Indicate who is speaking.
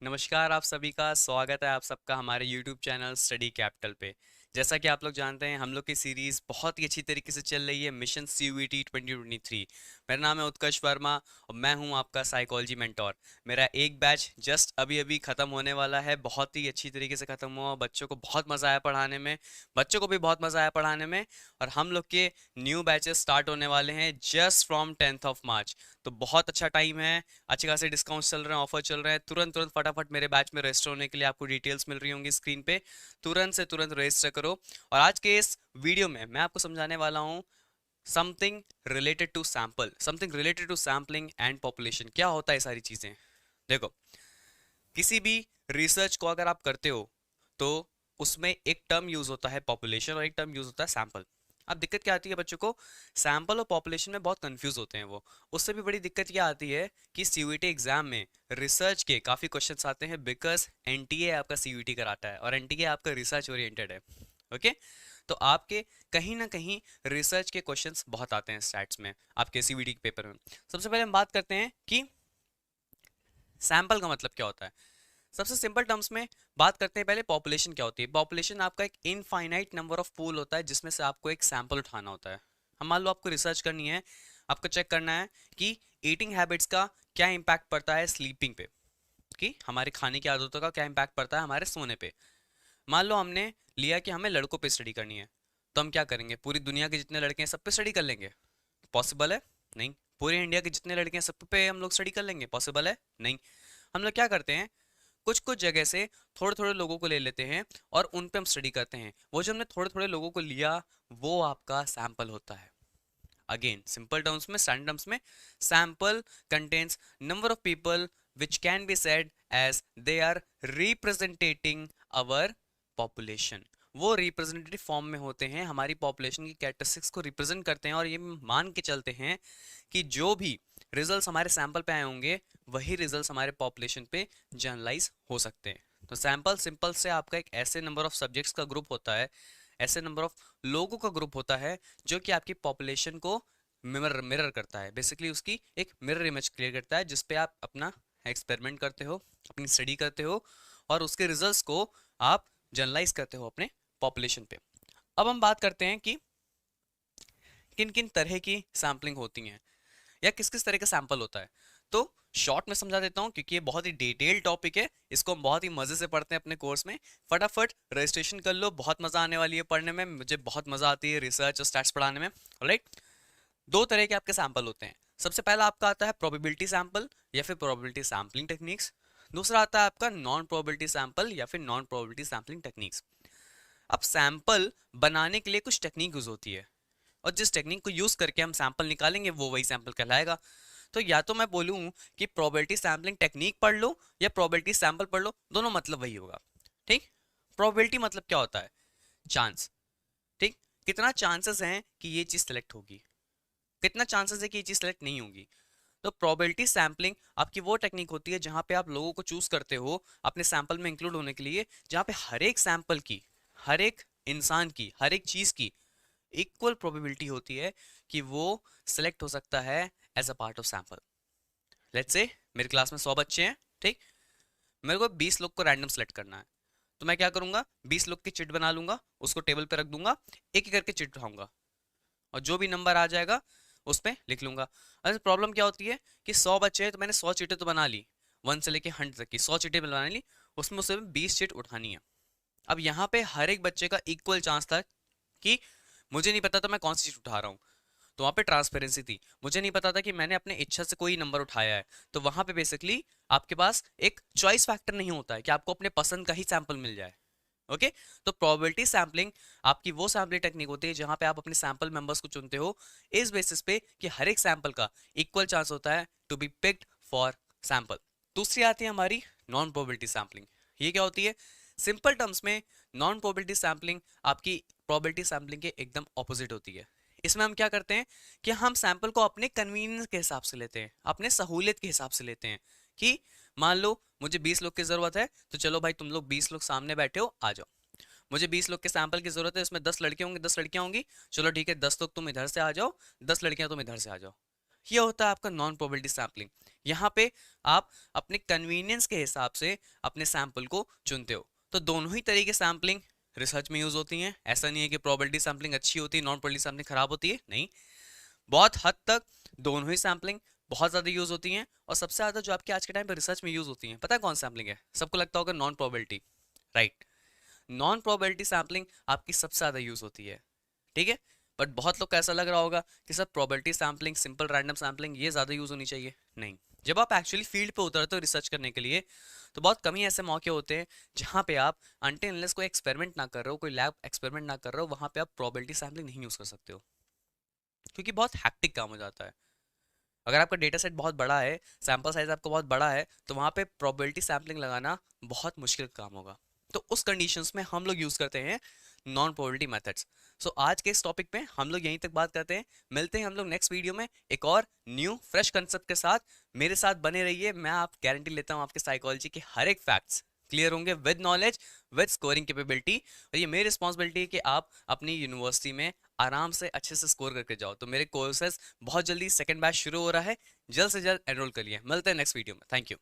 Speaker 1: नमस्कार आप सभी का स्वागत है आप सबका हमारे YouTube चैनल स्टडी कैपिटल पे। जैसा कि आप लोग जानते हैं हम लोग की सीरीज़ बहुत ही अच्छी तरीके से चल रही है मिशन CUET 2023। मेरा नाम है उत्कर्ष वर्मा और मैं हूं आपका साइकोलॉजी मेंटोर। मेरा एक बैच जस्ट अभी अभी ख़त्म होने वाला है, बहुत ही अच्छी तरीके से ख़त्म हुआ। बच्चों को बहुत मज़ा आया पढ़ाने में, बच्चों को भी बहुत मज़ा आया पढ़ाने में। और हम लोग के न्यू बैचेस स्टार्ट होने वाले हैं just from 10th of March. तो बहुत अच्छा टाइम है, अच्छे खासे डिस्काउंट चल रहे हैं, ऑफर चल रहे हैं। तुरंत तुरंत फटाफट मेरे बैच में रजिस्टर होने के लिए आपको डिटेल्स मिल रही होंगी स्क्रीन पे। तुरंत से तुरंत रजिस्टर करो। और आज के इस वीडियो में मैं आपको समझाने वाला हूँ something related to sample, something related to sampling and population. क्या होता है ये सारी चीज़ें? देखो, किसी भी रिसर्च को अगर आप करते हो तो उसमें एक टर्म यूज होता है पॉपुलेशन और एक टर्म यूज होता है सैंपल। अब दिक्कत क्या आती है बच्चों को, सैंपल और पॉपुलेशन में बहुत कंफ्यूज होते हैं वो। उससे भी बड़ी दिक्कत क्या आती है कि सीयूईटी एग्जाम में रिसर्च के काफ़ी क्वेश्चंस आते हैं, बिकॉज एनटीए आपका सीयूईटी कराता है और एनटीए आपका रिसर्च ओरिएंटेड है। ओके, तो आपके कहीं ना कहीं रिसर्च के क्वेश्चंस बहुत आते हैं स्टैट्स में, आपके सीयूईटी के पेपर में। सबसे पहले हम बात करते हैं कि सैंपल का मतलब क्या होता है। सबसे सिंपल टर्म्स में बात करते हैं पहले पॉपुलेशन क्या होती है। पॉपुलेशन आपका एक इनफाइनाइट नंबर ऑफ पूल होता है जिसमें से आपको एक सैंपल उठाना होता है। हम मान लो आपको रिसर्च करनी है, आपको चेक करना है कि ईटिंग हैबिट्स का क्या इम्पैक्ट पड़ता है स्लीपिंग पे, कि हमारे खाने की आदतों का क्या इम्पैक्ट पड़ता है हमारे सोने पे। मान लो हमने लिया कि हमें लड़कों पे स्टडी करनी है, तो हम क्या करेंगे, पूरी दुनिया के जितने लड़के हैं सब पे स्टडी कर लेंगे? पॉसिबल है? नहीं। पूरे इंडिया के जितने लड़के हैं सब पे हम लोग स्टडी कर लेंगे? पॉसिबल है? नहीं। हम लोग क्या करते हैं, कुछ कुछ जगह से थोड़े थोड़े लोगों को ले लेते हैं और उन पे हम स्टडी करते हैं। वो जो हमने थोड़े थोड़े लोगों को लिया वो आपका सैंपल होता है। अगेन सिंपल टर्म्स में, स्टैंडर्ड टर्म्स में, sample contains number of people which can be said as they are representating our population. वो रिप्रेजेंटेटिव फॉर्म में होते हैं, हमारी पॉपुलेशन की कैरेक्टरिस्टिक्स को रिप्रेजेंट करते हैं। और ये मान के चलते हैं कि जो भी रिजल्ट्स हमारे सैंपल पे आए होंगे वही रिजल्ट्स हमारे पॉपुलेशन पे जनरलाइज हो सकते हैं। तो सैंपल सिंपल से आपका एक ऐसे नंबर ऑफ सब्जेक्ट्स का ग्रुप होता है, ऐसे नंबर ऑफ लोगों का ग्रुप होता है जो कि आपकी पॉपुलेशन को मिरर मिरर करता है। बेसिकली उसकी एक मिरर इमेज क्रिएट करता है जिस पे आप अपना एक्सपेरिमेंट करते हो, अपनी स्टडी करते हो और उसके रिजल्ट्स को आप जनरलाइज करते हो अपने पॉपुलेशन पे। अब हम बात करते हैं कि किन किन तरह की सैम्पलिंग होती हैं या किस किस तरह का सैंपल होता है। तो शॉर्ट में समझा देता हूँ क्योंकि ये बहुत ही डिटेल टॉपिक है, इसको हम बहुत ही मजे से पढ़ते हैं अपने कोर्स में। फटाफट रजिस्ट्रेशन कर लो, बहुत मजा आने वाली है पढ़ने में। मुझे बहुत मजा आती है रिसर्च और स्टैट्स पढ़ाने में। ऑलराइट, दो तरह के आपके सैंपल होते हैं। सबसे पहला आपका आता है प्रोबेबिलिटी सैंपल या फिर प्रोबेबिलिटी सैम्पलिंग टेक्निक्स। दूसरा आता है आपका नॉन प्रोबेबिलिटी सैंपल या फिर नॉन प्रोबेबिलिटी सैम्पलिंग टेक्निक्स। अब सैंपल बनाने के लिए कुछ टेक्निक यूज होती है और जिस टेक्निक को यूज करके हम सैंपल निकालेंगे वो वही सैंपल कहलाएगा। तो या तो मैं बोलूं कि प्रोबेबिलिटी सैम्पलिंग टेक्निक पढ़ लो या प्रोबेबिलिटी सैंपल पढ़ लो, दोनों मतलब वही होगा। ठीक। प्रोबेबिलिटी मतलब क्या होता है? चांस। ठीक, कितना चांसेस हैं कि ये चीज सेलेक्ट होगी, कितना चांसेस है कि ये चीज सेलेक्ट नहीं होगी। तो प्रोबेबिलिटी सैम्पलिंग आपकी वो टेक्निक होती है जहां पे आप लोगों को चूज करते हो अपने सैंपल में इंक्लूड होने के लिए, जहां पे हर एक सैंपल की, हर एक इंसान की, हर एक चीज की इक्वल प्रोबेबिलिटी होती है कि वो सिलेक्ट हो सकता है as a part of sample. Let's say मेरी क्लास में 100 बच्चे हैं, ठीक। मेरे को 20 लोग को रैंडम सेलेक्ट करना है। तो मैं क्या करूंगा, 20 लोग की चिट बना लूंगा, उसको टेबल पे रख दूंगा, एक एक करके चिट उठाऊंगा और जो भी नंबर आ जाएगा उस पर लिख लूंगा। अरे प्रॉब्लम क्या होती है कि 100 बच्चे हैं तो मैंने 100 चीटें तो बना ली, 1 से लेके 100 तक की 100 चीटें बना ली, उसमें से 20 चिट उठानी है। अब यहाँ पे हर एक बच्चे का इक्वल चांस था कि मुझे नहीं पता था मैं कौन सी चीज उठा रहा हूँ, तो वहाँ पे ट्रांसपेरेंसी थी। मुझे नहीं पता था कि मैंने अपने इच्छा से कोई नंबर उठाया है, तो वहाँ पे बेसिकली आपके पास एक चॉइस फैक्टर नहीं होता है कि आपको अपने पसंद का ही सैंपल मिल जाए। ओके, तो प्रोबेबिलिटी सैम्पलिंग आपकी वो सैम्पलिंग टेक्निक होती है जहां पे आप अपने सैंपल मेंबर्स को चुनते हो इस बेसिस पे कि हर एक सैंपल का इक्वल चांस होता है to be picked for sample. दूसरी आती है हमारी नॉन प्रोबेबिलिटी सैम्पलिंग। ये क्या होती है? सिंपल टर्म्स में नॉन प्रोबेबिलिटी सैम्पलिंग आपकी प्रोबेबिलिटी सैम्पलिंग के एकदम ऑपोजिट होती है। इसमें हम क्या करते हैं कि हम सैंपल को अपने कन्वीनियंस के हिसाब से लेते हैं, अपने सहूलियत के हिसाब से लेते हैं। कि मान लो मुझे 20 लोग की जरूरत है, तो चलो भाई तुम लोग 20 लोग सामने बैठे हो, आ जाओ। मुझे 20 लोग के सैंपल की जरूरत है, इसमें 10 लड़के होंगे 10 लड़कियां होंगी, चलो ठीक है 10 लोग तुम इधर से आ जाओ, 10 लड़कियां तुम इधर से आ जाओ। ये होता है आपका नॉन प्रोबेबिलिटी सैम्पलिंग। यहाँ पे आप अपने कन्वीनियंस के हिसाब से अपने सैंपल को चुनते हो। तो दोनों ही तरीके सैम्पलिंग रिसर्च में यूज होती हैं। ऐसा नहीं है कि प्रोबेबिलिटी सैम्पलिंग अच्छी होती है, नॉन प्रोबेबिलिटी सैम्पलिंग खराब होती है, नहीं। बहुत हद तक दोनों ही सैम्पलिंग बहुत ज्यादा यूज होती हैं। और सबसे ज्यादा जो आपके आज के टाइम पे रिसर्च में यूज होती हैं, पता है कौन सैम्पलिंग है? सबको लगता होगा non probability, right. Non probability sampling आपकी सबसे ज्यादा यूज होती है, ठीक है। बट बहुत लोग को ऐसा लग रहा होगा कि sir probability sampling, simple random sampling ये ज्यादा यूज होनी चाहिए। नहीं, जब आप एक्चुअली फील्ड पे उतरते हो रिसर्च करने के लिए, तो बहुत कम ही ऐसे मौके होते हैं जहां पे आप अनटिल अनलेस कोई एक्सपेरिमेंट ना कर रहे हो, कोई लैब एक्सपेरिमेंट ना कर रहे हो, वहां पे आप प्रोबेबिलिटी सैम्पलिंग नहीं यूज कर सकते हो, क्योंकि बहुत हैक्टिक काम हो जाता है। अगर आपका डेटा सेट बहुत बड़ा है, सैंपल साइज आपका बहुत बड़ा है, तो वहां पे प्रोबेबिलिटी सैम्पलिंग लगाना बहुत मुश्किल काम होगा। तो उस कंडीशंस में हम लोग यूज करते हैं नॉन प्रोबेबिलिटी मेथड्स। सो आज के इस टॉपिक पे हम लोग यहीं तक बात करते हैं। मिलते हैं हम लोग नेक्स्ट वीडियो में एक और न्यू फ्रेश कंसेप्ट के साथ। मेरे साथ बने रहिए, मैं आप गारंटी लेता हूँ आपके साइकोलॉजी के हर एक फैक्ट्स क्लियर होंगे with knowledge, with scoring capability. और ये मेरी रिस्पॉन्सिबिलिटी है कि आप अपनी यूनिवर्सिटी में आराम से अच्छे से स्कोर करके जाओ। तो मेरे कोर्सेज बहुत जल्दी सेकंड बैच शुरू हो रहा है, जल्द से जल्द एनरोल करिए। मिलते हैं नेक्स्ट वीडियो में। Thank you.